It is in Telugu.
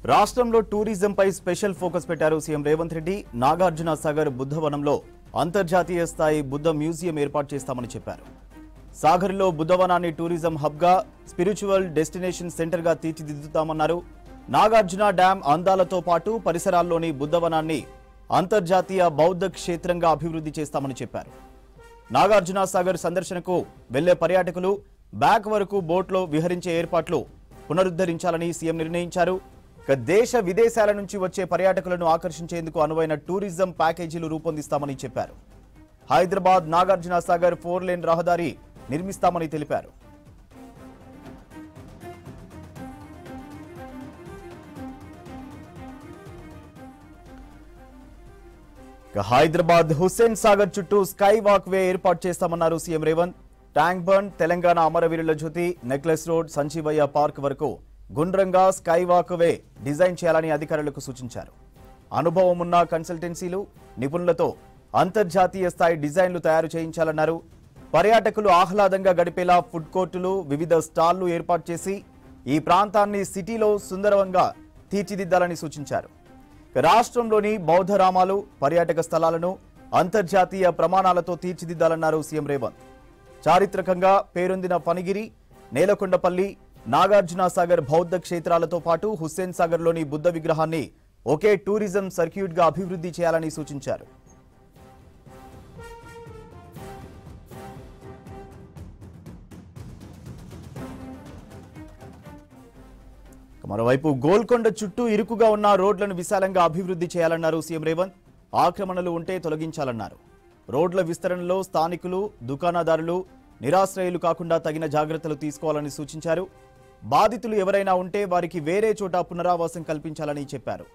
రాష్ట్రంలో టూరిజంపై స్పెషల్ ఫోకస్ పెట్టారు సీఎం రేవంత్ రెడ్డి. నాగార్జున సాగర్ బుద్ధవనంలో అంతర్జాతీయ స్థాయి బుద్ధ మ్యూజియం ఏర్పాటు చేస్తామని చెప్పారు. సాగర్లో బుద్ధవనాన్ని టూరిజం హబ్గా, స్పిరిచువల్ డెస్టినేషన్ సెంటర్గా తీర్చిదిద్దుతామన్నారు. నాగార్జున డ్యాం అందాలతో పాటు పరిసరాల్లోని బుద్ధవనాన్ని అంతర్జాతీయ బౌద్ధ క్షేత్రంగా అభివృద్ధి చేస్తామని చెప్పారు. నాగార్జున సాగర్ సందర్శనకు వెళ్లే పర్యాటకులు బ్యాక్ వరకు బోట్లో విహరించే ఏర్పాట్లు పునరుద్ధరించాలని సీఎం నిర్ణయించారు. దేశ విదేశాల నుంచి వచ్చే పర్యాటకులను ఆకర్షించేందుకు అనువైన టూరిజం ప్యాకేజీలు రూపొందిస్తామని చెప్పారు. హైదరాబాద్ నాగార్జున సాగర్ 4 లేన్ రహదారి నిర్మిస్తామని తెలిపారు. హైదరాబాద్ హుస్సేన్ సాగర్ చుట్టూ స్కై వాక్ వే ఏర్పాటు చేస్తామన్నారు CM Revanth. Tank bund, Telangana అమరవీరుల జ్యోతి, నెక్లెస్ రోడ్, సంజీవయ్య పార్క్ వరకు గుండ్రంగా స్కై వాక్ వే డిజైన్ చేయాలని అధికారులకు సూచించారు. అనుభవం ఉన్న కన్సల్టెన్సీలు, నిపుణులతో అంతర్జాతీయ స్థాయి డిజైన్లు తయారు చేయించాలన్నారు. పర్యాటకులు ఆహ్లాదంగా గడిపేలా ఫుడ్ కోర్టులు, వివిధ స్టాళ్లు ఏర్పాటు చేసి ఈ ప్రాంతాన్ని సిటీలో సుందరంగా తీర్చిదిద్దాలని సూచించారు. రాష్ట్రంలోని బౌద్ధరామాలు, పర్యాటక స్థలాలను అంతర్జాతీయ ప్రమాణాలతో తీర్చిదిద్దాలన్నారు సీఎం రేవంత్. చారిత్రకంగా పేరొందిన ఫణిగిరి, నేలకొండపల్లి, నాగార్జున సాగర్ బౌద్ధ క్షేత్రాలతో పాటు హుస్సేన్ సాగర్లోని బుద్ధ విగ్రహాన్ని ఒకే టూరిజం సర్క్యూట్గా అభివృద్ధి చేయాలని సూచించారు. మరోవైపు గోల్కొండ చుట్టూ ఇరుకుగా ఉన్న రోడ్లను విశాలంగా అభివృద్ధి చేయాలన్నారు సీఎం రేవంత్. ఆక్రమణలు ఉంటే తొలగించాలన్నారు. రోడ్ల విస్తరణలో స్థానికులు, దుకాణదారులు నిరాశ్రయులు కాకుండా తగిన జాగ్రత్తలు తీసుకోవాలని సూచించారు. బాధితులు ఎవరైనా ఉంటే వారికి వేరే చోట పునరావాసం కల్పించాలని చెప్పారు.